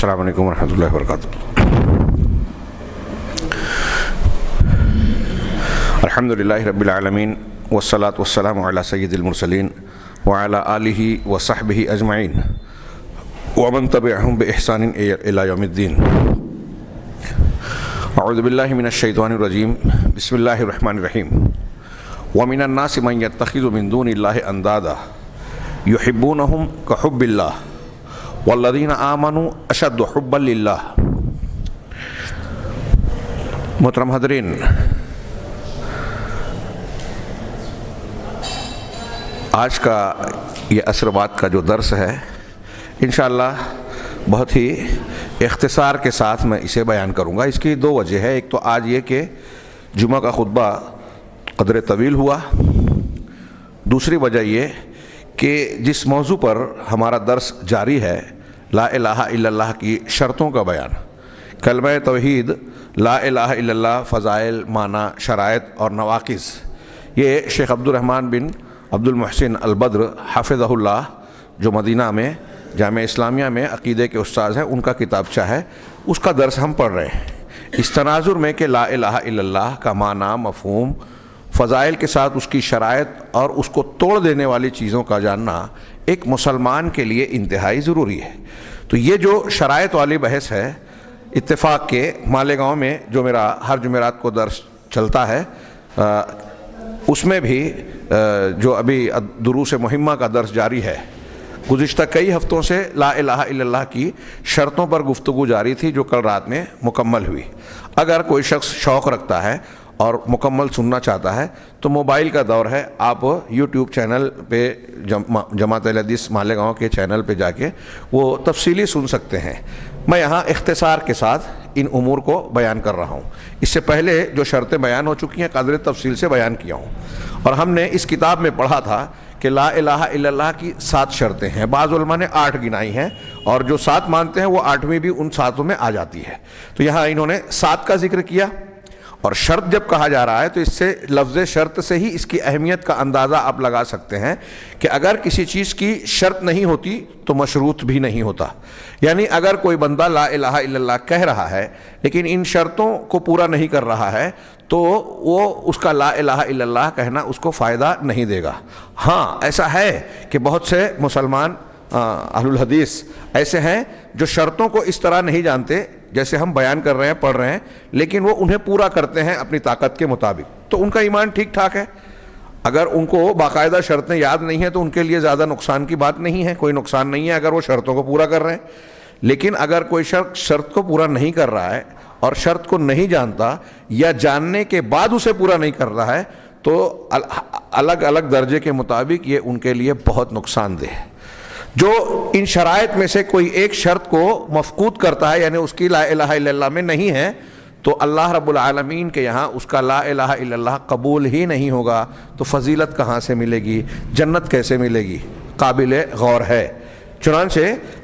السلام علیکم ورحمۃ اللہ وبرکاتہ۔ الحمد للہ رب العالمین والصلاة والسلام علی سید المرسلین وعلی آلہ وصحبہ اجمعین ومن تبعہم بإحسان الی یوم الدین۔ اعوذ باللہ من الشیطان الرجیم، بسم اللہ الرحمن الرحیم۔ ومن الناس من یتخذ من دون اللہ اندادا یحبونہم کحب اللہ والذین آمنوا اشد حبا للہ۔ محترم حضرین، آج کا یہ عصر بعد کا جو درس ہے انشاءاللہ بہت ہی اختصار کے ساتھ میں اسے بیان کروں گا۔ اس کی دو وجہ ہے، ایک تو آج یہ کہ جمعہ کا خطبہ قدر طویل ہوا، دوسری وجہ یہ کہ جس موضوع پر ہمارا درس جاری ہے، لا الہ الا اللہ کی شرطوں کا بیان، کلمہ توحید، لا الہ الا اللہ، فضائل، معنی، شرائط اور نواقض، یہ شیخ عبد الرحمن بن عبد المحسن البدر حفظہ اللہ جو مدینہ میں جامعہ اسلامیہ میں عقیدے کے استاذ ہیں، ان کا کتابچہ ہے، اس کا درس ہم پڑھ رہے ہیں اس تناظر میں کہ لا الہ الا اللہ کا معنی، مفہوم، فضائل کے ساتھ اس کی شرائط اور اس کو توڑ دینے والی چیزوں کا جاننا ایک مسلمان کے لیے انتہائی ضروری ہے۔ تو یہ جو شرائط والی بحث ہے، اتفاق کے مالیگاؤں میں جو میرا ہر جمعرات کو درس چلتا ہے، اس میں بھی جو ابھی دروس مہمہ کا درس جاری ہے، گزشتہ کئی ہفتوں سے لا الہ الا اللہ کی شرطوں پر گفتگو جاری تھی جو کل رات میں مکمل ہوئی۔ اگر کوئی شخص شوق رکھتا ہے اور مکمل سننا چاہتا ہے تو موبائل کا دور ہے، آپ یوٹیوب چینل پہ جماعت اہل حدیث مالیگاؤں کے چینل پہ جا کے وہ تفصیلی سن سکتے ہیں۔ میں یہاں اختصار کے ساتھ ان امور کو بیان کر رہا ہوں۔ اس سے پہلے جو شرطیں بیان ہو چکی ہیں قدر تفصیل سے بیان کیا ہوں، اور ہم نے اس کتاب میں پڑھا تھا کہ لا الہ الا اللہ کی 7 شرطیں ہیں، بعض علماء نے 8 گنائی ہیں، اور جو 7 مانتے ہیں وہ 8ویں بھی ان 7 میں آ جاتی ہے۔ تو یہاں انہوں نے 7 کا ذکر کیا، اور شرط جب کہا جا رہا ہے تو اس سے لفظ شرط سے ہی اس کی اہمیت کا اندازہ آپ لگا سکتے ہیں کہ اگر کسی چیز کی شرط نہیں ہوتی تو مشروط بھی نہیں ہوتا۔ یعنی اگر کوئی بندہ لا الہ الا اللہ کہہ رہا ہے لیکن ان شرطوں کو پورا نہیں کر رہا ہے تو وہ اس کا لا الہ الا اللہ کہنا اس کو فائدہ نہیں دے گا۔ ہاں، ایسا ہے کہ بہت سے مسلمان اہل الحدیث ایسے ہیں جو شرطوں کو اس طرح نہیں جانتے جیسے ہم بیان کر رہے ہیں، پڑھ رہے ہیں، لیکن وہ انہیں پورا کرتے ہیں اپنی طاقت کے مطابق، تو ان کا ایمان ٹھیک ٹھاک ہے۔ اگر ان کو باقاعدہ شرطیں یاد نہیں ہیں تو ان کے لیے زیادہ نقصان کی بات نہیں ہے، کوئی نقصان نہیں ہے اگر وہ شرطوں کو پورا کر رہے ہیں۔ لیکن اگر کوئی شخص شرط کو پورا نہیں کر رہا ہے اور شرط کو نہیں جانتا یا جاننے کے بعد اسے پورا نہیں کر رہا ہے تو الگ الگ درجے کے مطابق یہ ان کے لیے بہت نقصان دہ ہے۔ جو ان شرائط میں سے کوئی ایک شرط کو مفقود کرتا ہے، یعنی اس کی لا الہ الا اللہ میں نہیں ہے، تو اللہ رب العالمین کے یہاں اس کا لا الہ الا اللہ قبول ہی نہیں ہوگا، تو فضیلت کہاں سے ملے گی، جنت کیسے ملے گی، قابل غور ہے۔ چنانچہ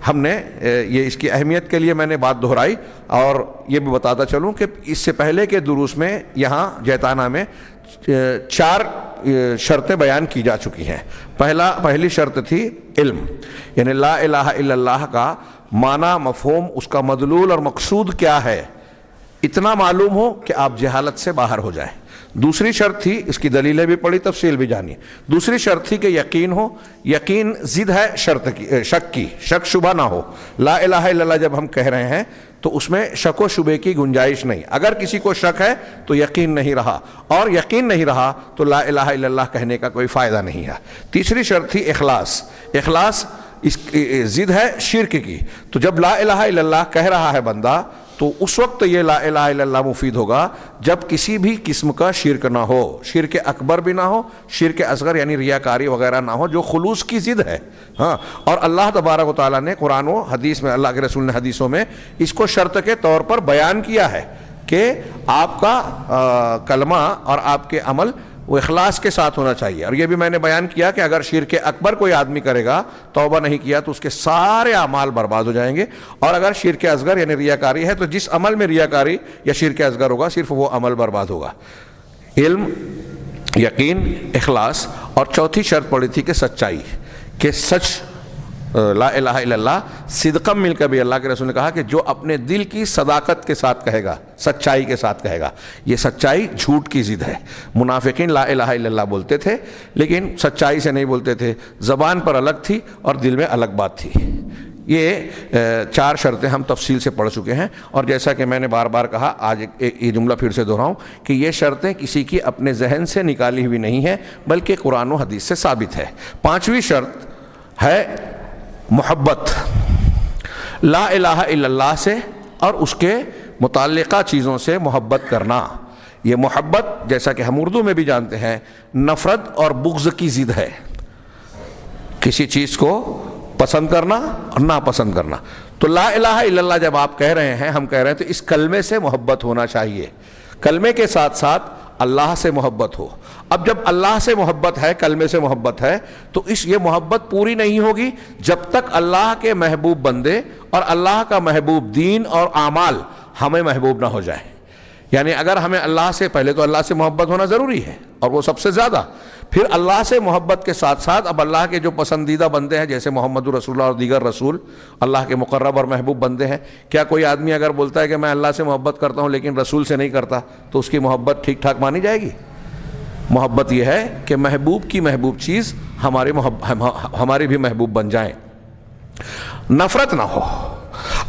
ہم نے یہ اس کی اہمیت کے لیے میں نے بات دہرائی، اور یہ بھی بتاتا چلوں کہ اس سے پہلے کے دروس میں یہاں جیتانہ میں 4 شرطیں بیان کی جا چکی ہیں۔ پہلی شرط تھی علم، یعنی لا الہ الا اللہ کا معنی، مفہوم، اس کا مدلول اور مقصود کیا ہے، اتنا معلوم ہو کہ آپ جہالت سے باہر ہو جائیں۔ دوسری شرط تھی، اس کی دلیلیں بھی پڑھی، تفصیل بھی جانی۔ دوسری شرط تھی کہ یقین ہو، یقین ضد ہے شرط کی، شک کی، شک شبہ نہ ہو۔ لا الہ الا اللہ جب ہم کہہ رہے ہیں تو اس میں شک و شبے کی گنجائش نہیں، اگر کسی کو شک ہے تو یقین نہیں رہا، اور یقین نہیں رہا تو لا الہ الا اللہ کہنے کا کوئی فائدہ نہیں ہے۔ تیسری شرط تھی اخلاص، اخلاص اس ضد ہے شرک کی، تو جب لا الہ الا اللہ کہہ رہا ہے بندہ تو اس وقت یہ لا الہ الا اللہ مفید ہوگا جب کسی بھی قسم کا شرک نہ ہو، شرک اکبر بھی نہ ہو، شرک اصغر یعنی ریاکاری وغیرہ نہ ہو جو خلوص کی ضد ہے۔ ہاں، اور اللہ تبارک و تعالیٰ نے قرآن و حدیث میں، اللہ کے رسول نے حدیثوں میں اس کو شرط کے طور پر بیان کیا ہے کہ آپ کا کلمہ اور آپ کے عمل وہ اخلاص کے ساتھ ہونا چاہیے۔ اور یہ بھی میں نے بیان کیا کہ اگر شرک اکبر کوئی آدمی کرے گا، توبہ نہیں کیا، تو اس کے سارے اعمال برباد ہو جائیں گے، اور اگر شرک اصغر یعنی ریاکاری ہے تو جس عمل میں ریاکاری یا شرک اصغر ہوگا صرف وہ عمل برباد ہوگا۔ علم، یقین، اخلاص، اور چوتھی شرط پڑی تھی کہ سچائی، کہ سچ لا الہ الا اللہ صدقم مل کر بھی اللہ کے رسول نے کہا کہ جو اپنے دل کی صداقت کے ساتھ کہے گا، سچائی کے ساتھ کہے گا. یہ سچائی جھوٹ کی ضد ہے. منافقین لا الہ الا اللہ بولتے تھے لیکن سچائی سے نہیں بولتے تھے، زبان پر الگ تھی اور دل میں الگ بات تھی. یہ 4 شرطیں ہم تفصیل سے پڑھ چکے ہیں، اور جیسا کہ میں نے بار بار کہا، آج یہ جملہ پھر سے دہراؤں کہ یہ شرطیں کسی کی اپنے ذہن سے نکالی ہوئی نہیں ہیں بلکہ قرآن و حدیث سے ثابت ہے. 5ویں شرط ہے محبت، لا الہ الا اللہ سے اور اس کے متعلقہ چیزوں سے محبت کرنا. یہ محبت جیسا کہ ہم اردو میں بھی جانتے ہیں نفرت اور بغض کی ضد ہے. کسی چیز کو پسند کرنا اور ناپسند کرنا. تو لا الہ الا اللہ جب آپ کہہ رہے ہیں، ہم کہہ رہے ہیں، تو اس کلمے سے محبت ہونا چاہیے. کلمے کے ساتھ ساتھ اللہ سے محبت ہو. اب جب اللہ سے محبت ہے، کلمے سے محبت ہے، تو یہ محبت پوری نہیں ہوگی جب تک اللہ کے محبوب بندے اور اللہ کا محبوب دین اور اعمال ہمیں محبوب نہ ہو جائے. یعنی اگر ہمیں اللہ سے، پہلے تو اللہ سے محبت ہونا ضروری ہے اور وہ سب سے زیادہ، پھر اللہ سے محبت کے ساتھ ساتھ اب اللہ کے جو پسندیدہ بندے ہیں جیسے محمد رسول اللہ اور دیگر رسول اللہ کے مقرب اور محبوب بندے ہیں. کیا کوئی آدمی اگر بولتا ہے کہ میں اللہ سے محبت کرتا ہوں لیکن رسول سے نہیں کرتا تو اس کی محبت ٹھیک ٹھاک مانی جائے گی؟ محبت یہ ہے کہ محبوب کی محبوب چیز ہماری بھی محبوب بن جائیں، نفرت نہ ہو.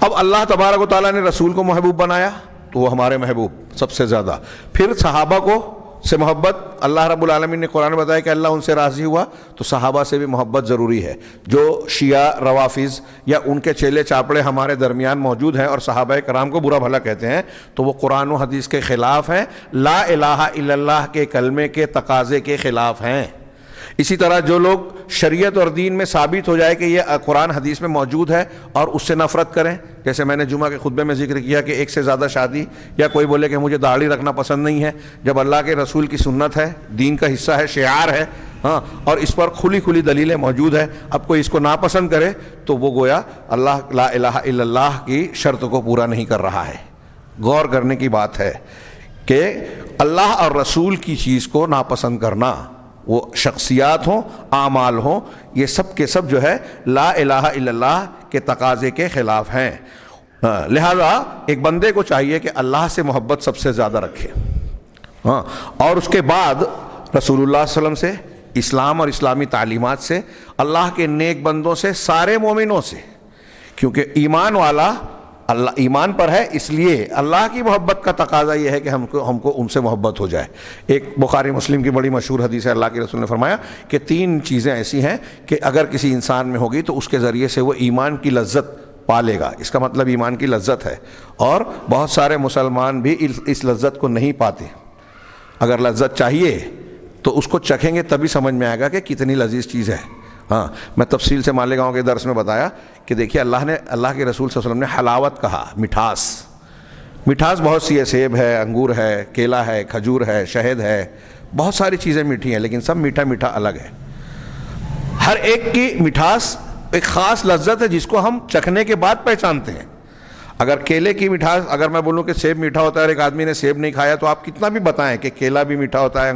اب اللہ تبارک و تعالیٰ نے رسول کو محبوب بنایا تو وہ ہمارے محبوب سب سے زیادہ. پھر صحابہ کو سے محبت، اللہ رب العالمین نے قرآن میں بتایا کہ اللہ ان سے راضی ہوا، تو صحابہ سے بھی محبت ضروری ہے. جو شیعہ روافظ یا ان کے چیلے چاپڑے ہمارے درمیان موجود ہیں اور صحابہ کرام کو برا بھلا کہتے ہیں تو وہ قرآن و حدیث کے خلاف ہیں، لا الہ الا اللہ کے کلمے کے تقاضے کے خلاف ہیں. اسی طرح جو لوگ شریعت اور دین میں ثابت ہو جائے کہ یہ قرآن حدیث میں موجود ہے اور اس سے نفرت کریں، جیسے میں نے جمعہ کے خطبے میں ذکر کیا کہ ایک سے زیادہ شادی، یا کوئی بولے کہ مجھے داڑھی رکھنا پسند نہیں ہے، جب اللہ کے رسول کی سنت ہے، دین کا حصہ ہے، شعار ہے، ہاں، اور اس پر کھلی کھلی دلیلیں موجود ہیں. اب کوئی اس کو ناپسند کرے تو وہ گویا اللہ لا الہ الا اللہ کی شرط کو پورا نہیں کر رہا ہے. غور کرنے کی بات ہے کہ اللہ اور رسول کی چیز کو ناپسند کرنا، وہ شخصیات ہوں، اعمال ہوں، یہ سب کے سب جو ہے لا الہ الا اللہ کے تقاضے کے خلاف ہیں. لہذا ایک بندے کو چاہیے کہ اللہ سے محبت سب سے زیادہ رکھے، ہاں، اور اس کے بعد رسول اللہ صلی اللہ علیہ وسلم سے، اسلام اور اسلامی تعلیمات سے، اللہ کے نیک بندوں سے، سارے مومنوں سے. کیونکہ ایمان والا اللہ ایمان پر ہے، اس لیے اللہ کی محبت کا تقاضا یہ ہے کہ ہم کو ان سے محبت ہو جائے. ایک بخاری مسلم کی بڑی مشہور حدیث ہے، اللہ کے رسول نے فرمایا کہ 3 چیزیں ایسی ہیں کہ اگر کسی انسان میں ہوگی تو اس کے ذریعے سے وہ ایمان کی لذت پالے گا. اس کا مطلب ایمان کی لذت ہے، اور بہت سارے مسلمان بھی اس لذت کو نہیں پاتے. اگر لذت چاہیے تو اس کو چکھیں گے تبھی سمجھ میں آئے گا کہ کتنی لذیذ چیز ہے. ہاں، میں تفصیل سے مالیگاؤں کے درس میں بتایا کہ دیکھیے اللہ کے رسول صلی اللہ علیہ وسلم نے حلاوت کہا، مٹھاس بہت سی ہے، سیب ہے، انگور ہے، کیلا ہے، کھجور ہے، شہد ہے، بہت ساری چیزیں میٹھی ہیں لیکن سب میٹھا میٹھا الگ ہے. ہر ایک کی مٹھاس ایک خاص لذت ہے جس کو ہم چکھنے کے بعد پہچانتے ہیں. اگر کیلے کی مٹھاس، اگر میں بولوں کہ سیب میٹھا ہوتا ہے اور ایک آدمی نے سیب نہیں کھایا تو آپ کتنا بھی بتائیں کہ کیلا بھی میٹھا ہوتا ہے،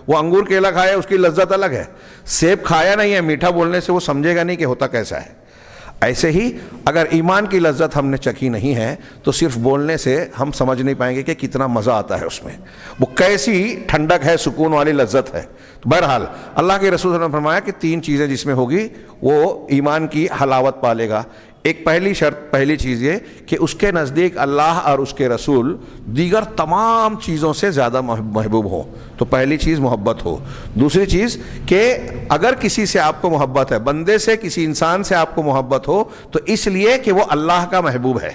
وہ انگور کیلا کھایا اس کی لذت الگ ہے. سیب کھایا نہیں ہے، میٹھا بولنے سے وہ سمجھے گا نہیں کہ ہوتا کیسا ہے. ایسے ہی اگر ایمان کی لذت ہم نے چکھی نہیں ہے تو صرف بولنے سے ہم سمجھ نہیں پائیں گے کہ کتنا مزہ آتا ہے اس میں، وہ کیسی ٹھنڈک ہے، سکون والی لذت ہے. تو بہرحال اللہ کے رسول صلی اللہ علیہ وسلم نے فرمایا کہ 3 چیزیں جس میں ہوگی وہ ایمان کی حلاوت پالے گا. ایک پہلی چیز یہ کہ اس کے نزدیک اللہ اور اس کے رسول دیگر تمام چیزوں سے زیادہ محبوب ہو. تو پہلی چیز محبت ہو. دوسری چیز کہ اگر کسی سے آپ کو محبت ہے، بندے سے، کسی انسان سے آپ کو محبت ہو تو اس لیے کہ وہ اللہ کا محبوب ہے.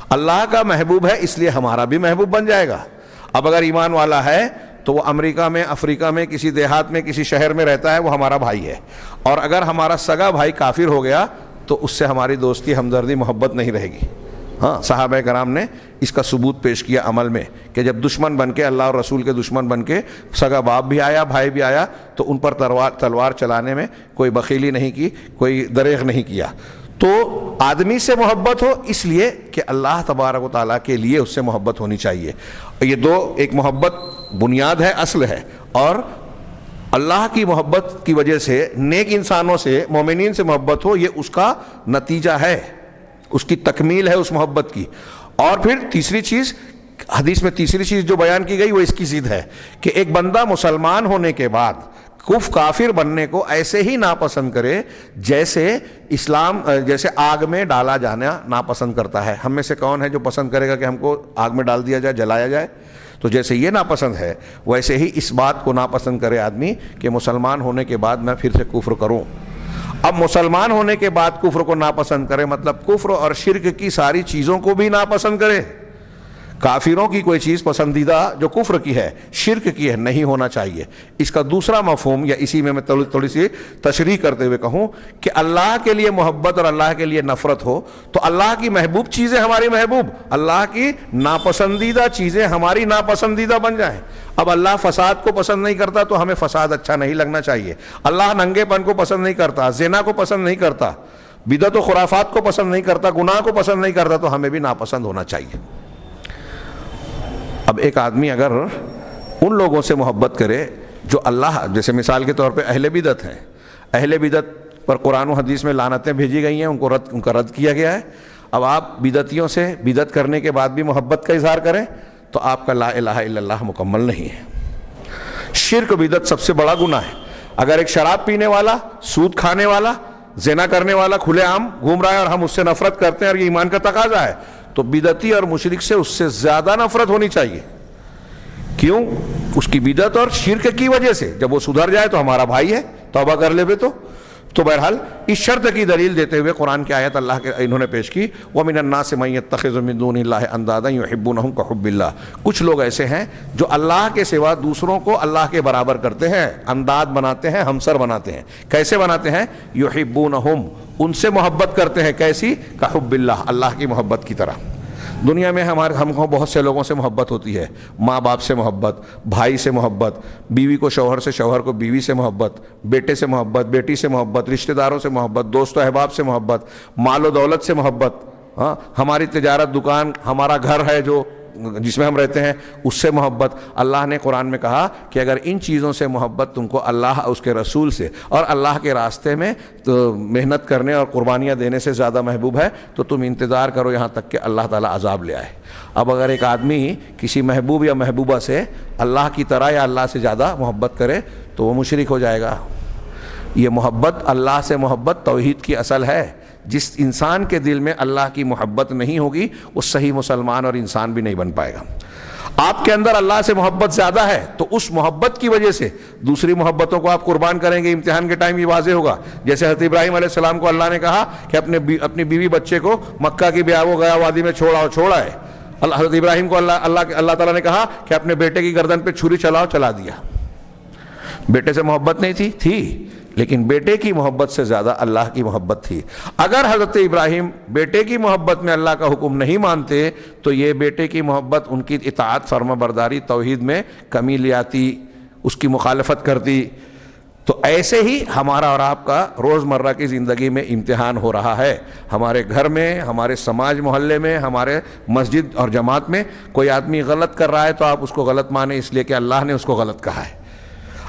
اللہ کا محبوب ہے اس لیے ہمارا بھی محبوب بن جائے گا. اب اگر ایمان والا ہے تو وہ امریکہ میں، افریقہ میں، کسی دیہات میں، کسی شہر میں رہتا ہے، وہ ہمارا بھائی ہے. اور اگر ہمارا سگا بھائی کافر ہو گیا تو اس سے ہماری دوستی، ہمدردی، محبت نہیں رہے گی. ہاں، صحابہ کرام نے اس کا ثبوت پیش کیا عمل میں کہ جب دشمن بن کے، اللہ اور رسول کے دشمن بن کے سگا باپ بھی آیا، بھائی بھی آیا تو ان پر تلوار چلانے میں کوئی بخیلی نہیں کی، کوئی دریغ نہیں کیا. تو آدمی سے محبت ہو اس لیے کہ اللہ تبارک و تعالیٰ کے لیے اس سے محبت ہونی چاہیے. یہ ایک محبت بنیاد ہے، اصل ہے، اور اللہ کی محبت کی وجہ سے نیک انسانوں سے، مومنین سے محبت ہو، یہ اس کا نتیجہ ہے، اس کی تکمیل ہے اس محبت کی۔ اور پھر تیسری چیز، حدیث میں تیسری چیز جو بیان کی گئی وہ اس کی ضد ہے کہ ایک بندہ مسلمان ہونے کے بعد کافر بننے کو ایسے ہی ناپسند کرے جیسے جیسے آگ میں ڈالا جانا ناپسند کرتا ہے۔ ہم میں سے کون ہے جو پسند کرے گا کہ ہم کو آگ میں ڈال دیا جائے، جلایا جائے؟ تو جیسے یہ ناپسند ہے ویسے ہی اس بات کو ناپسند کرے آدمی کہ مسلمان ہونے کے بعد میں پھر سے کفر کروں۔ اب مسلمان ہونے کے بعد کفر کو ناپسند کرے مطلب کفر اور شرک کی ساری چیزوں کو بھی ناپسند کرے۔ کافروں کی کوئی چیز پسندیدہ جو کفر کی ہے، شرک کی ہے، نہیں ہونا چاہیے۔ اس کا دوسرا مفہوم، یا اسی میں تھوڑی سی تشریح کرتے ہوئے کہوں کہ اللہ کے لیے محبت اور اللہ کے لیے نفرت ہو تو اللہ کی محبوب چیزیں ہماری محبوب، اللہ کی ناپسندیدہ چیزیں ہماری ناپسندیدہ بن جائیں۔ اب اللہ فساد کو پسند نہیں کرتا تو ہمیں فساد اچھا نہیں لگنا چاہیے۔ اللہ ننگے پن کو پسند نہیں کرتا، زنا کو پسند نہیں کرتا، بدعت و خرافات کو پسند نہیں کرتا، گناہ کو پسند نہیں کرتا، تو ہمیں بھی ناپسند ہونا چاہیے۔ اب ایک آدمی اگر ان لوگوں سے محبت کرے جو اللہ، جیسے مثال کے طور پہ اہل بدعت ہیں، اہل بدعت پر قرآن و حدیث میں لعنتیں بھیجی گئی ہیں، ان کا رد کیا گیا ہے۔ اب آپ بدعتیوں سے بدعت کرنے کے بعد بھی محبت کا اظہار کریں تو آپ کا لا الہ الا اللہ مکمل نہیں ہے۔ شرک بدعت سب سے بڑا گناہ ہے۔ اگر ایک شراب پینے والا، سود کھانے والا، زنا کرنے والا کھلے عام گھوم رہا ہے اور ہم اس سے نفرت کرتے ہیں اور یہ ایمان کا تقاضا ہے، تو بدعتی اور مشرک سے اس سے زیادہ نفرت ہونی چاہیے۔ کیوں؟ اس کی بدعت اور شرک کی وجہ سے۔ جب وہ سدھر جائے تو ہمارا بھائی ہے، توبہ کر لے تو بہرحال اس شرط کی دلیل دیتے ہوئے قرآن کی آیت اللہ کے انہوں نے پیش کی، وَمِنَ النَّاسِ مَن يَتَّخِذُ مِن دُونِ اللَّهِ أَندَادًا يُحِبُّونَهُمْ كَحُبِّ اللَّهِ۔ کچھ لوگ ایسے ہیں جو اللہ کے سوا دوسروں کو اللہ کے برابر کرتے ہیں، انداد بناتے ہیں، ہمسر بناتے ہیں۔ کیسے بناتے ہیں؟ يُحِبُّونَهُمْ، ان سے محبت کرتے ہیں۔ کیسی؟ كَحُبِّ اللَّهِ، اللہ کی محبت کی طرح۔ دنیا میں ہم کو بہت سے لوگوں سے محبت ہوتی ہے، ماں باپ سے محبت، بھائی سے محبت، بیوی کو شوہر سے، شوہر کو بیوی سے محبت، بیٹے سے محبت، بیٹی سے محبت، رشتہ داروں سے محبت، دوست و احباب سے محبت، مال و دولت سے محبت، ہاں ہماری تجارت، دکان، ہمارا گھر ہے جو جس میں ہم رہتے ہیں اس سے محبت۔ اللہ نے قرآن میں کہا کہ اگر ان چیزوں سے محبت تم کو اللہ، اس کے رسول سے اور اللہ کے راستے میں محنت کرنے اور قربانیاں دینے سے زیادہ محبوب ہے تو تم انتظار کرو یہاں تک کہ اللہ تعالیٰ عذاب لے آئے۔ اب اگر ایک آدمی کسی محبوب یا محبوبہ سے اللہ کی طرح یا اللہ سے زیادہ محبت کرے تو وہ مشرک ہو جائے گا۔ یہ محبت، اللہ سے محبت توحید کی اصل ہے۔ جس انسان کے دل میں اللہ کی محبت نہیں ہوگی وہ صحیح مسلمان اور انسان بھی نہیں بن پائے گا۔ آپ کے اندر اللہ سے محبت زیادہ ہے تو اس محبت کی وجہ سے دوسری محبتوں کو آپ قربان کریں گے۔ امتحان کے ٹائم یہ واضح ہوگا، جیسے حضرت ابراہیم علیہ السلام کو اللہ نے کہا کہ اپنی بیوی بچے کو مکہ کی بیابو گیا وادی میں چھوڑا ہے۔ حضرت ابراہیم کو اللہ تعالیٰ نے کہا کہ اپنے بیٹے کی گردن پہ چھری چلاؤ، چلا دیا۔ بیٹے سے محبت نہیں تھی لیکن بیٹے کی محبت سے زیادہ اللہ کی محبت تھی۔ اگر حضرت ابراہیم بیٹے کی محبت میں اللہ کا حکم نہیں مانتے تو یہ بیٹے کی محبت ان کی اطاعت، فرما برداری، توحید میں کمی لے آتی، اس کی مخالفت کرتی۔ تو ایسے ہی ہمارا اور آپ کا روزمرہ کی زندگی میں امتحان ہو رہا ہے۔ ہمارے گھر میں، ہمارے سماج محلے میں، ہمارے مسجد اور جماعت میں کوئی آدمی غلط کر رہا ہے تو آپ اس کو غلط مانیں اس لیے کہ اللہ نے اس کو غلط کہا ہے۔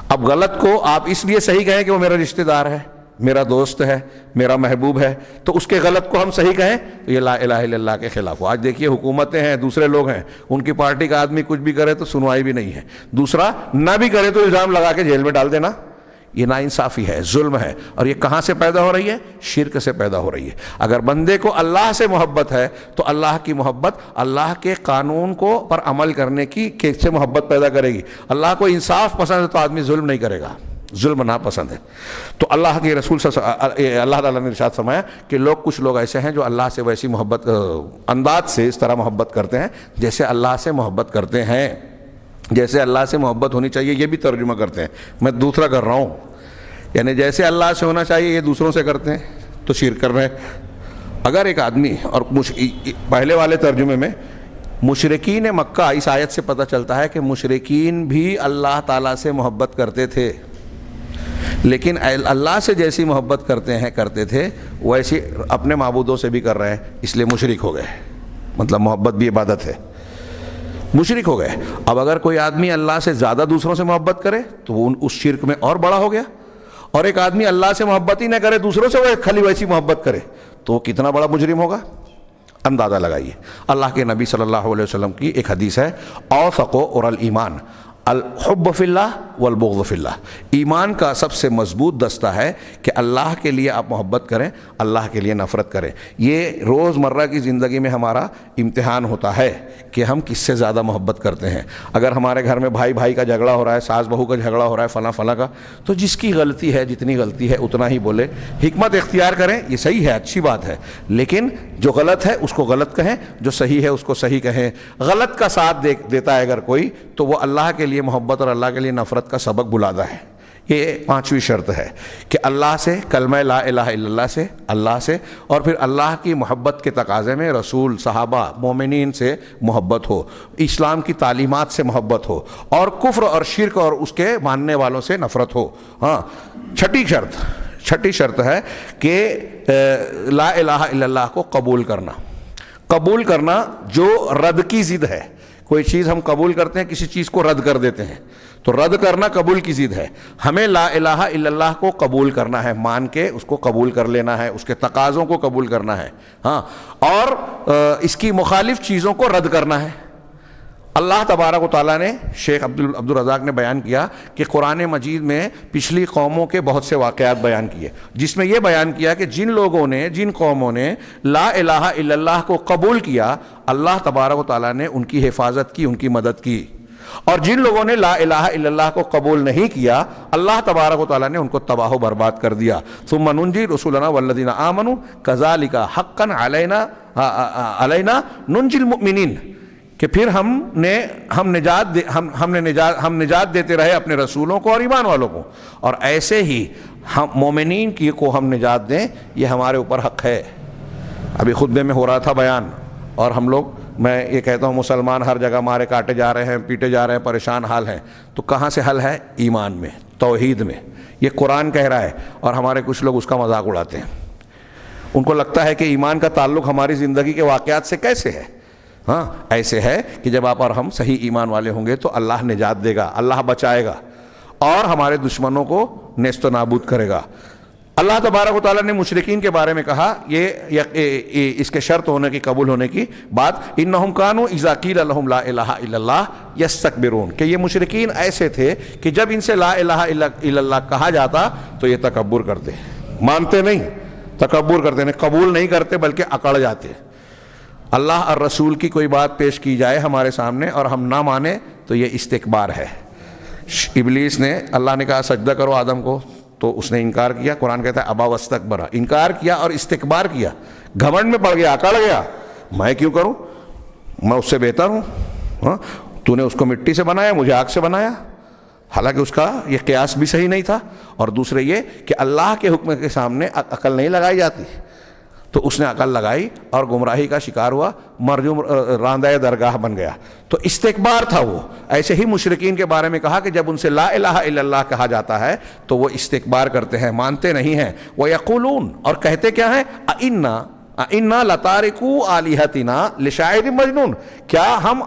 اب غلط کو آپ اس لیے صحیح کہیں کہ وہ میرا رشتہ دار ہے، میرا دوست ہے، میرا محبوب ہے، تو اس کے غلط کو ہم صحیح کہیں تو یہ لا الہ الا اللہ کے خلاف ہو۔ آج دیکھیے حکومتیں ہیں، دوسرے لوگ ہیں، ان کی پارٹی کا آدمی کچھ بھی کرے تو سنوائی بھی نہیں ہے، دوسرا نہ بھی کرے تو الزام لگا کے جیل میں ڈال دینا۔ یہ ناانصافی ہے، ظلم ہے، اور یہ کہاں سے پیدا ہو رہی ہے؟ شرک سے پیدا ہو رہی ہے۔ اگر بندے کو اللہ سے محبت ہے تو اللہ کی محبت اللہ کے قانون کو پر عمل کرنے کی سے محبت پیدا کرے گی۔ اللہ کو انصاف پسند ہے تو آدمی ظلم نہیں کرے گا، ظلم ناپسند ہے۔ تو اللہ کے رسول اللہ تعالیٰ نے ارشاد فرمایا کہ کچھ لوگ ایسے ہیں جو اللہ سے ویسی محبت انداز سے اس طرح محبت کرتے ہیں جیسے اللہ سے محبت کرتے ہیں، جیسے اللہ سے محبت ہونی چاہیے، یہ بھی ترجمہ کرتے ہیں۔ میں دوسرا کر رہا ہوں، یعنی جیسے اللہ سے ہونا چاہیے یہ دوسروں سے کرتے ہیں تو شرک کر رہے ہیں۔ اگر ایک آدمی، اور پہلے والے ترجمے میں مشرکین مکہ، اس آیت سے پتہ چلتا ہے کہ مشرکین بھی اللہ تعالیٰ سے محبت کرتے تھے، لیکن اللہ سے جیسی محبت کرتے تھے ویسی اپنے معبودوں سے بھی کر رہے ہیں، اس لیے مشرک ہو گئے۔ مطلب محبت بھی عبادت ہے۔ مشرک ہو گئے۔ اب اگر کوئی آدمی اللہ سے زیادہ دوسروں سے محبت کرے تو وہ اس شرک میں اور بڑا ہو گیا، اور ایک آدمی اللہ سے محبت ہی نہ کرے، دوسروں سے وہ خالی ویسی محبت کرے، تو وہ کتنا بڑا مجرم ہوگا؟ اندازہ لگائیے۔ اللہ کے نبی صلی اللہ علیہ وسلم کی ایک حدیث ہے، اوثق اور الایمان الحب فی اللہ والبغض فی اللہ، ایمان کا سب سے مضبوط دستہ ہے کہ اللہ کے لیے آپ محبت کریں، اللہ کے لیے نفرت کریں۔ یہ روز مرہ کی زندگی میں ہمارا امتحان ہوتا ہے کہ ہم کس سے زیادہ محبت کرتے ہیں۔ اگر ہمارے گھر میں بھائی بھائی کا جھگڑا ہو رہا ہے، ساس بہو کا جھگڑا ہو رہا ہے، فلاں فلاں کا، تو جس کی غلطی ہے، جتنی غلطی ہے اتنا ہی بولے، حکمت اختیار کریں، یہ صحیح ہے، اچھی بات ہے، لیکن جو غلط ہے اس کو غلط کہیں، جو صحیح ہے اس کو صحیح کہیں۔ غلط کا ساتھ دیتا ہے اگر کوئی، تو وہ اللہ کے لیے محبت اور اللہ کے لیے نفرت کا سبق بلاتا ہے۔ یہ 5ویں شرط ہے کہ اللہ سے، کلمہ لا الہ الا اللہ سے، اللہ سے، اور پھر اللہ کی محبت کے تقاضے میں رسول، صحابہ، مومنین سے محبت ہو، اسلام کی تعلیمات سے محبت ہو، اور کفر اور شرک اور اس کے ماننے والوں سے نفرت ہو۔ ہاں، چھٹی شرط ہے کہ لا الہ الا اللہ کو قبول کرنا جو رد کی ضد ہے۔ کوئی چیز ہم قبول کرتے ہیں، کسی چیز کو رد کر دیتے ہیں، تو رد کرنا قبول کی ضد ہے۔ ہمیں لا الہ الا اللہ کو قبول کرنا ہے، مان کے اس کو قبول کر لینا ہے، اس کے تقاضوں کو قبول کرنا ہے، ہاں، اور اس کی مخالف چیزوں کو رد کرنا ہے۔ اللہ تبارک و تعالیٰ نے، شیخ عبد الرزاق نے بیان کیا کہ قرآن مجید میں پچھلی قوموں کے بہت سے واقعات بیان کیے، جس میں یہ بیان کیا کہ جن قوموں نے لا الہ الا اللہ کو قبول کیا، اللہ تبارک و تعالیٰ نے ان کی حفاظت کی، ان کی مدد کی، اور جن لوگوں نے لا الہ الا اللہ کو قبول نہیں کیا، اللہ تبارک و تعالیٰ نے ان کو تباہ و برباد کر دیا۔ ثم ننجی رسولنا والذین آمنوا کذالک حقا علینا ننجی المؤمنین، کہ پھر ہم نجات دیتے رہے اپنے رسولوں کو اور ایمان والوں کو، اور ایسے ہی ہم مومنین کو ہم نجات دیں، یہ ہمارے اوپر حق ہے۔ ابھی خطبے میں ہو رہا تھا بیان، اور ہم لوگ، میں یہ کہتا ہوں، مسلمان ہر جگہ مارے کاٹے جا رہے ہیں، پیٹے جا رہے ہیں، پریشان حال ہیں، تو کہاں سے حل ہے؟ ایمان میں، توحید میں۔ یہ قرآن کہہ رہا ہے، اور ہمارے کچھ لوگ اس کا مذاق اڑاتے ہیں۔ ان کو لگتا ہے کہ ایمان کا تعلق ہماری زندگی کے واقعات سے کیسے ہے؟ ہاں، ایسے ہے کہ جب آپ اور ہم صحیح ایمان والے ہوں گے تو اللہ نجات دے گا، اللہ بچائے گا، اور ہمارے دشمنوں کو نیست و نابود کرے گا۔ اللہ تبارک و تعالیٰ نے مشرکین کے بارے میں کہا، یہ اس کے شرط ہونے کی، قبول ہونے کی بات، انہم کانوا اذا قیل لہم لا الہ الا اللہ یستکبرون، کہ یہ مشرکین ایسے تھے کہ جب ان سے لا الہ الا اللہ کہا جاتا تو یہ تکبر کرتے، مانتے نہیں، تکبر کرتے نہیں، قبول نہیں کرتے بلکہ اکڑ جاتے۔ اللہ اور رسول کی کوئی بات پیش کی جائے ہمارے سامنے اور ہم نہ مانیں تو یہ استکبار ہے۔ ابلیس نے، اللہ نے کہا سجدہ کرو آدم کو، تو اس نے انکار کیا۔ قرآن کہتا ہے ابا واستکبر، انکار کیا اور استکبار کیا، گھمنڈ میں پڑ گیا، اکڑ گیا، میں کیوں کروں، میں اس سے بہتر ہوں، ہاں، تو نے اس کو مٹی سے بنایا، مجھے آگ سے بنایا، حالانکہ اس کا یہ قیاس بھی صحیح نہیں تھا۔ اور دوسرے یہ کہ اللہ کے حکم کے سامنے عقل نہیں لگائی جاتی، تو اس نے عقل لگائی اور گمراہی کا شکار ہوا، مرجوم راندہ درگاہ بن گیا، تو استکبار تھا وہ۔ ایسے ہی مشرکین کے بارے میں کہا کہ جب ان سے لا الہ الا اللہ کہا جاتا ہے تو وہ استکبار کرتے ہیں، مانتے نہیں ہیں۔ وَيَقُولُونَ، اور کہتے کیا ہیں؟ اِنَّا لَتَارِكُو آلِهَتِنَا لِشَاعِرٍ مَجْنُونٍ، کیا ہم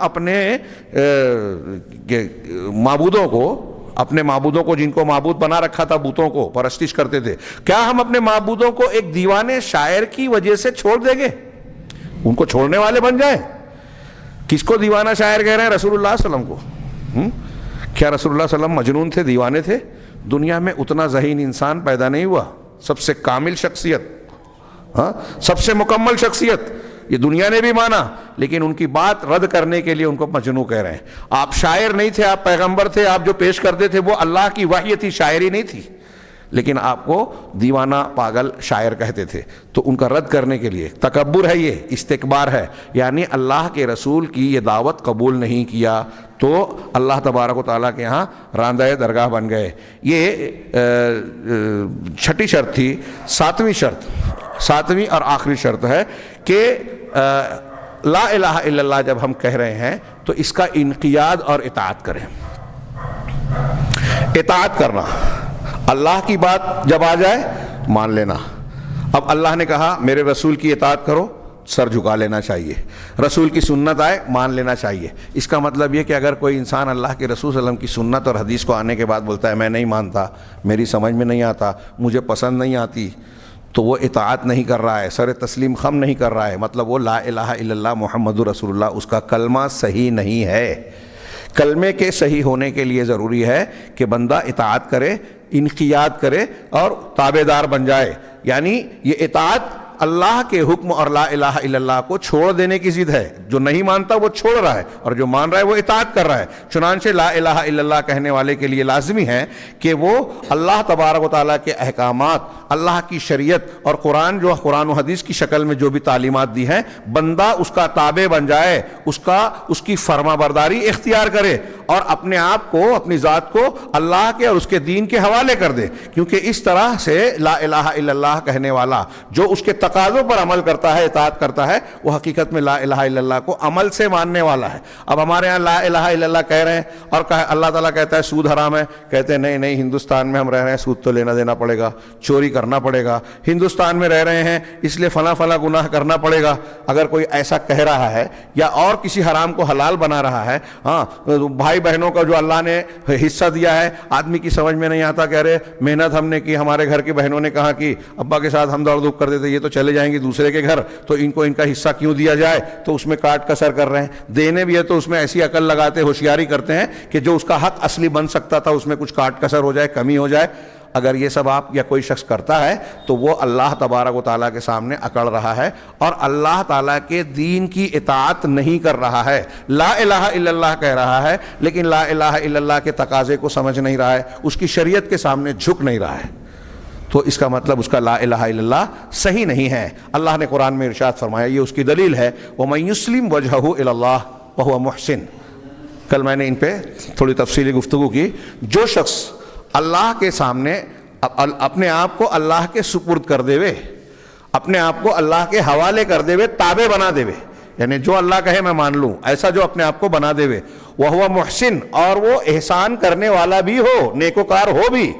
اپنے معبودوں کو جن کو معبود بنا رکھا تھا، بتوں کو پرستش کرتے تھے، کیا ہم اپنے معبودوں کو ایک دیوانے شاعر کی وجہ سے چھوڑ دیں گے؟ ان کو چھوڑنے والے بن جائیں؟ کس کو دیوانہ شاعر کہہ رہے ہیں؟ رسول اللہ صلی اللہ علیہ وسلم کو۔ کیا رسول اللہ صلی اللہ علیہ وسلم مجنون تھے، دیوانے تھے؟ دنیا میں اتنا ذہین انسان پیدا نہیں ہوا، سب سے کامل شخصیت، ہاں، سب سے مکمل شخصیت، یہ دنیا نے بھی مانا، لیکن ان کی بات رد کرنے کے لیے ان کو مجنون کہہ رہے ہیں۔ آپ شاعر نہیں تھے، آپ پیغمبر تھے، آپ جو پیش کرتے تھے وہ اللہ کی وحی تھی، شاعری نہیں تھی، لیکن آپ کو دیوانہ، پاگل، شاعر کہتے تھے۔ تو ان کا رد کرنے کے لیے، تکبر ہے، یہ استکبار ہے، یعنی اللہ کے رسول کی یہ دعوت قبول نہیں کیا تو اللہ تبارک و تعالیٰ کے ہاں راندہ درگاہ بن گئے۔ یہ چھٹی شرط تھی۔ ساتویں اور آخری شرط ہے کہ لا الہ الا اللہ جب ہم کہہ رہے ہیں تو اس کا انقیاد اور اطاعت کریں۔ اطاعت کرنا، اللہ کی بات جب آ جائے مان لینا۔ اب اللہ نے کہا میرے رسول کی اطاعت کرو، سر جھکا لینا چاہیے، رسول کی سنت آئے مان لینا چاہیے۔ اس کا مطلب یہ کہ اگر کوئی انسان اللہ کے رسول صلی اللہ علیہ وسلم کی سنت اور حدیث کو آنے کے بعد بولتا ہے میں نہیں مانتا، میری سمجھ میں نہیں آتا، مجھے پسند نہیں آتی، تو وہ اطاعت نہیں کر رہا ہے، سر تسلیم خم نہیں کر رہا ہے، مطلب وہ لا الہ الا اللہ محمد رسول اللہ، اس کا کلمہ صحیح نہیں ہے۔ کلمے کے صحیح ہونے کے لیے ضروری ہے کہ بندہ اطاعت کرے، انقیاد کرے اور تابع دار بن جائے، یعنی یہ اطاعت اللہ کے حکم اور لا الہ الا اللہ کو چھوڑ دینے کی ضد ہے۔ جو نہیں مانتا وہ چھوڑ رہا ہے، اور جو مان رہا ہے وہ اطاعت کر رہا ہے۔ چنانچہ لا الہ الا اللہ کہنے والے کے لیے لازمی ہے کہ وہ اللہ تبارک و تعالیٰ کے احکامات، اللہ کی شریعت اور قرآن و حدیث کی شکل میں جو بھی تعلیمات دی ہیں، بندہ اس کا تابع بن جائے، اس کی فرما برداری اختیار کرے اور اپنے آپ کو، اپنی ذات کو اللہ کے اور اس کے دین کے حوالے کر دے، کیونکہ اس طرح سے لا الہ الا اللہ کہنے والا جو اس کے تقاضوں پر عمل کرتا ہے، اطاعت کرتا ہے، وہ حقیقت میں لا الہ الا اللہ کو عمل سے ماننے والا ہے۔ اب ہمارے ہاں لا الہ الا اللہ کہہ رہے ہیں اور اللہ تعالیٰ کہتا ہے سود حرام ہے، کہتے ہیں نہیں ہندوستان میں ہم رہ رہے ہیں، سود تو لینا دینا پڑے گا، چوری کرنا پڑے گا، ہندوستان میں رہ رہے ہیں اس لیے فلاں گناہ کرنا پڑے گا۔ اگر کوئی ایسا کہہ رہا ہے یا اور کسی حرام کو حلال بنا رہا ہے، ہاں بھائی بہنوں کا جو اللہ نے حصہ دیا ہے، آدمی کی سمجھ میں نہیں آتا، کہہ رہے محنت ہم نے کی، ہمارے گھر کی بہنوں نے کہا کہ ابا کے ساتھ ہم دوڑ دھوپ کر دیتے، یہ تو چلے جائیں گے دوسرے کے گھر، تو ان کو ان کا حصہ کیوں دیا جائے، تو اس میں کاٹ کسر کر رہے ہیں۔ دینے بھی ہے تو اس میں ایسی عقل لگاتے، ہوشیاری کرتے ہیں کہ جو اس کا حق اصلی بن سکتا تھا اس میں کچھ کاٹ کسر ہو جائے، کمی ہو جائے۔ اگر یہ سب آپ یا کوئی شخص کرتا ہے تو وہ اللہ تبارک و تعالیٰ کے سامنے اکڑ رہا ہے اور اللہ تعالیٰ کے دین کی اطاعت نہیں کر رہا ہے۔ لا الہ الا اللہ کہہ رہا ہے لیکن لا الہ الا اللہ کے تقاضے کو سمجھ نہیں رہا ہے، اس کی شریعت کے سامنے جھک نہیں رہا ہے، تو اس کا مطلب اس کا لا الہ الا اللہ صحیح نہیں ہے۔ اللہ نے قرآن میں ارشاد فرمایا، یہ اس کی دلیل ہے، وَمَن يُسْلِمْ وَجْهَهُ إِلَى اللَّهِ وَهُوَ مُحْسِنٌ۔ کل میں نے ان پہ تھوڑی تفصیلی گفتگو کی۔ جو شخص اللہ کے سامنے اپنے آپ کو اللہ کے سپرد کر دے وے، اپنے آپ کو اللہ کے حوالے کر دے وے، تابع بنا دے وے، یعنی جو اللہ کہے میں مان لوں، ایسا جو اپنے آپ کو بنا دے وے، وَهُوَ مُحْسِن، اور وہ احسان کرنے والا بھی ہو، نیکوکار ہو بھی۔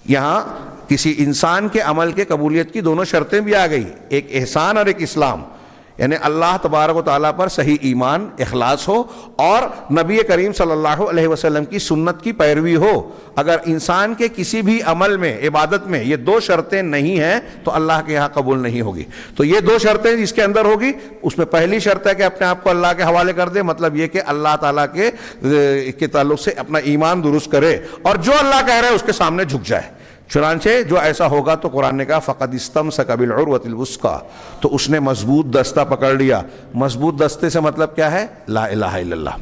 یہاں کسی انسان کے عمل کے قبولیت کی دونوں شرطیں بھی آ گئی، ایک احسان اور ایک اسلام، یعنی اللہ تبارک و تعالیٰ پر صحیح ایمان، اخلاص ہو اور نبی کریم صلی اللہ علیہ وسلم کی سنت کی پیروی ہو۔ اگر انسان کے کسی بھی عمل میں، عبادت میں یہ دو شرطیں نہیں ہیں تو اللہ کے یہاں قبول نہیں ہوگی۔ تو یہ دو شرطیں جس کے اندر ہوگی، اس میں پہلی شرط ہے کہ اپنے آپ کو اللہ کے حوالے کر دے، مطلب یہ کہ اللہ تعالیٰ کے تعلق سے اپنا ایمان درست کرے اور جو اللہ کہہ رہا ہے اس کے سامنے جھک جائے۔ چنانچہ جو ایسا ہوگا تو قرآن نے کہا فَقَدْ اسْتَمْسَكَ بِالْعُرْوَةِ الْوُثْقَىٰ، تو اس نے مضبوط دستہ پکڑ لیا۔ مضبوط دستے سے مطلب کیا ہے؟ لا الہ الا اللہ۔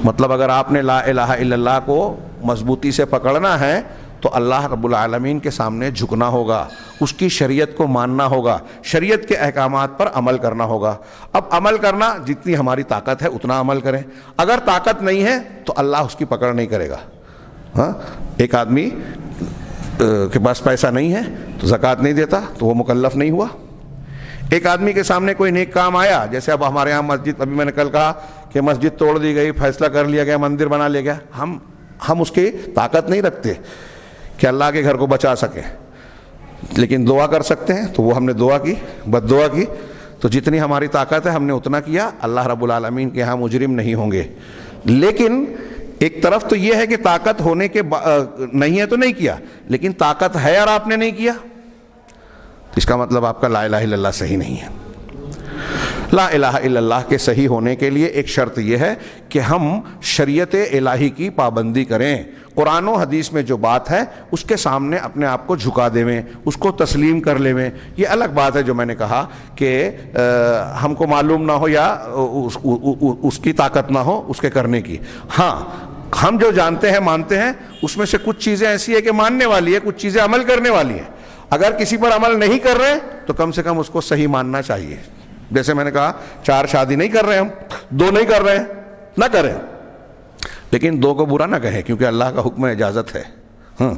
مطلب اگر آپ نے لا الہ الا اللہ کو مضبوطی سے پکڑنا ہے تو اللہ رب العالمین کے سامنے جھکنا ہوگا، اس کی شریعت کو ماننا ہوگا، شریعت کے احکامات پر عمل کرنا ہوگا۔ اب عمل کرنا جتنی ہماری طاقت ہے اتنا عمل کریں، اگر طاقت نہیں ہے تو اللہ اس کی پکڑ نہیں کرے گا۔ ہاں، ایک آدمی کے پاس پیسہ نہیں ہے تو زکوٰۃ نہیں دیتا تو وہ مکلف نہیں ہوا۔ ایک آدمی کے سامنے کوئی نیک کام آیا، جیسے اب ہمارے یہاں مسجد، ابھی میں نے کل کہا کہ مسجد توڑ دی گئی، فیصلہ کر لیا گیا، مندر بنا لیا گیا، ہم اس کی طاقت نہیں رکھتے کہ اللہ کے گھر کو بچا سکیں، لیکن دعا کر سکتے ہیں، تو وہ ہم نے دعا کی، بد دعا کی، تو جتنی ہماری طاقت ہے ہم نے اتنا کیا۔ اللہ رب العالمین کے ہاں مجرم نہیں ہوں گے۔ لیکن ایک طرف تو یہ ہے کہ طاقت ہونے کے نہیں ہے تو نہیں کیا، لیکن طاقت ہے اور آپ نے نہیں کیا، اس کا مطلب آپ کا لا الہ الا اللہ صحیح نہیں ہے۔ لا الہ الا اللہ کے صحیح ہونے کے لیے ایک شرط یہ ہے کہ ہم شریعت الہی کی پابندی کریں، قرآن و حدیث میں جو بات ہے اس کے سامنے اپنے آپ کو جھکا دیں، اس کو تسلیم کر لیں۔ یہ الگ بات ہے جو میں نے کہا کہ ہم کو معلوم نہ ہو یا اس کی طاقت نہ ہو اس کے کرنے کی۔ ہاں، ہم جو جانتے ہیں، مانتے ہیں، اس میں سے کچھ چیزیں ایسی ہے کہ ماننے والی ہے، کچھ چیزیں عمل کرنے والی ہیں۔ اگر کسی پر عمل نہیں کر رہے تو کم سے کم اس کو صحیح ماننا چاہیے۔ جیسے میں نے کہا 4 شادی نہیں کر رہے، ہم 2 نہیں کر رہے ہیں، نہ کریں، لیکن 2 کو برا نہ کہیں کیونکہ اللہ کا حکم اجازت ہے۔ ہاں،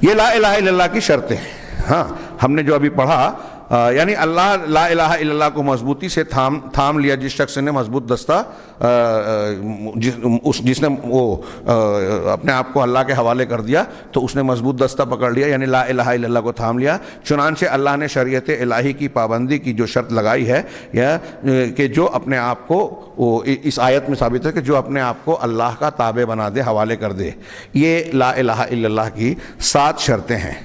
یہ لا الہ الا اللہ کی شرطیں ہیں۔ ہاں، ہم نے جو ابھی پڑھا یعنی اللہ لا الہ الا اللہ کو مضبوطی سے تھام لیا جس شخص نے مضبوط دستہ جس نے وہ اپنے آپ کو اللہ کے حوالے کر دیا تو اس نے مضبوط دستہ پکڑ لیا، یعنی لا الہ الا اللہ کو تھام لیا۔ چنانچہ اللہ نے شریعت الہی کی پابندی کی جو شرط لگائی ہے یا کہ جو اپنے آپ کو اس آیت میں ثابت ہے کہ جو اپنے آپ کو اللہ کا تابع بنا دے، حوالے کر دے۔ یہ لا الہ الا اللہ کی 7 شرطیں ہیں،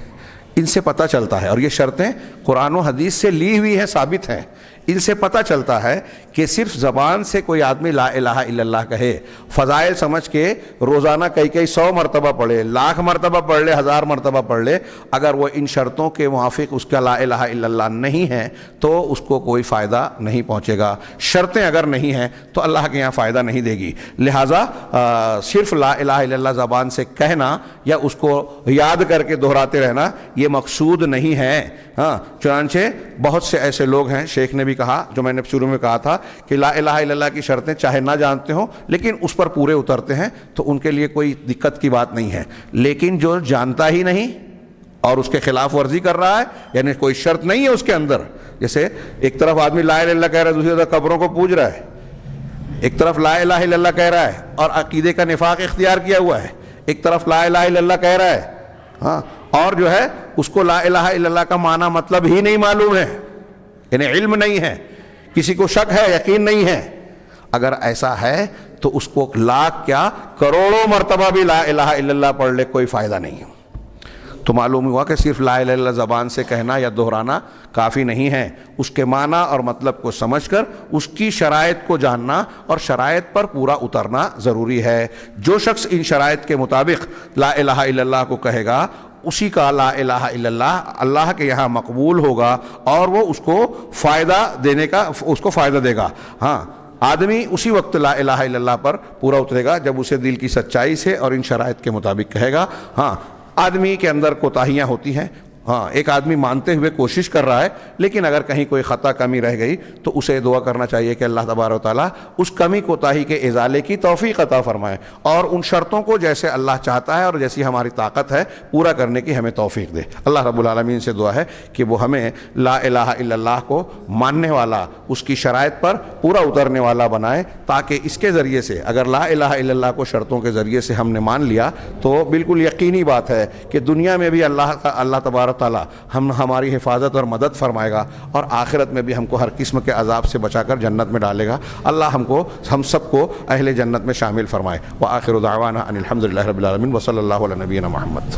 ان سے پتہ چلتا ہے، اور یہ شرطیں قرآن و حدیث سے لی ہوئی ہیں، ثابت ہیں۔ ان سے پتہ چلتا ہے کہ صرف زبان سے کوئی آدمی لا الہ الا اللہ کہے، فضائل سمجھ کے روزانہ کئی 100 مرتبہ پڑھے، 1,00,000 مرتبہ پڑھ لے، 1,000 مرتبہ پڑھ لے، اگر وہ ان شرطوں کے موافق اس کا لا الہ الا اللہ نہیں ہے تو اس کو کوئی فائدہ نہیں پہنچے گا۔ شرطیں اگر نہیں ہیں تو اللہ کے یہاں فائدہ نہیں دے گی۔ لہٰذا صرف لا الہ الا اللہ زبان سے کہنا یا اس کو یاد کر کے دہراتے رہنا یہ مقصود نہیں ہے۔ ہاں، چنانچہ بہت سے ایسے لوگ ہیں، شیخ نے بھی کہا، جو میں نے شروع میں کہا تھا کہ لا الہ الا اللہ کی شرطیں چاہے نہ جانتے ہوں لیکن اس پر پورے اترتے ہیں تو ان کے لیے کوئی دقت کی بات نہیں ہے، لیکن جو جانتا ہی نہیں اور اس کے خلاف ورزی کر رہا ہے، یعنی کوئی شرط نہیں ہے اس کے اندر، جیسے ایک طرف آدمی لا الہ الا اللہ کہہ رہا ہے، دوسری طرف قبروں کو پوج رہا ہے، ایک طرف لا الہ الا اللہ کہہ رہا ہے اور عقیدے کا نفاق اختیار کیا ہوا ہے، ایک طرف لا الہ الا اللہ کہہ رہا ہے ہاں، اور جو ہے اس کو لا الہ الا اللہ کا معنی مطلب ہی نہیں معلوم ہے، یعنی علم نہیں ہے، کسی کو شک ہے، یقین نہیں ہے۔ اگر ایسا ہے تو اس کو 1,00,000 کیا کروڑوں مرتبہ بھی لا الہ الا اللہ پڑھ لے، کوئی فائدہ نہیں ہے۔ تو معلوم ہوا کہ صرف لا الہ الا اللہ زبان سے کہنا یا دہرانا کافی نہیں ہے، اس کے معنی اور مطلب کو سمجھ کر اس کی شرائط کو جاننا اور شرائط پر پورا اترنا ضروری ہے۔ جو شخص ان شرائط کے مطابق لا الہ الا اللہ کو کہے گا اسی کا لا الہ الا اللہ اللہ کے یہاں مقبول ہوگا اور وہ اس کو فائدہ دینے کا اس کو فائدہ دے گا۔ ہاں، آدمی اسی وقت لا الہ الا اللہ پر پورا اترے گا جب اسے دل کی سچائی سے اور ان شرائط کے مطابق کہے گا۔ ہاں، آدمی کے اندر کوتاہیاں ہوتی ہیں، ہاں، ایک آدمی مانتے ہوئے کوشش کر رہا ہے لیکن اگر کہیں کوئی خطا کمی رہ گئی تو اسے دعا کرنا چاہیے کہ اللہ تبارک و تعالیٰ اس کمی کوتاہی کے ازالے کی توفیق عطا فرمائے اور ان شرطوں کو جیسے اللہ چاہتا ہے اور جیسی ہماری طاقت ہے پورا کرنے کی ہمیں توفیق دے۔ اللہ رب العالمین سے دعا ہے کہ وہ ہمیں لا الہ الا اللہ کو ماننے والا، اس کی شرائط پر پورا اترنے والا بنائے، تاکہ اس کے ذریعے سے اگر لا الہ الا اللہ کو شرطوں کے ذریعے سے ہم نے مان لیا تو بالکل یقینی بات ہے کہ دنیا میں بھی اللہ تبارک تعالیٰ ہماری حفاظت اور مدد فرمائے گا اور آخرت میں بھی ہم کو ہر قسم کے عذاب سے بچا کر جنت میں ڈالے گا۔ اللہ ہم سب کو اہل جنت میں شامل فرمائے۔ وآخر دعوانا ان الحمدللہ رب العالمین وصلی اللہ علی نبینا محمد۔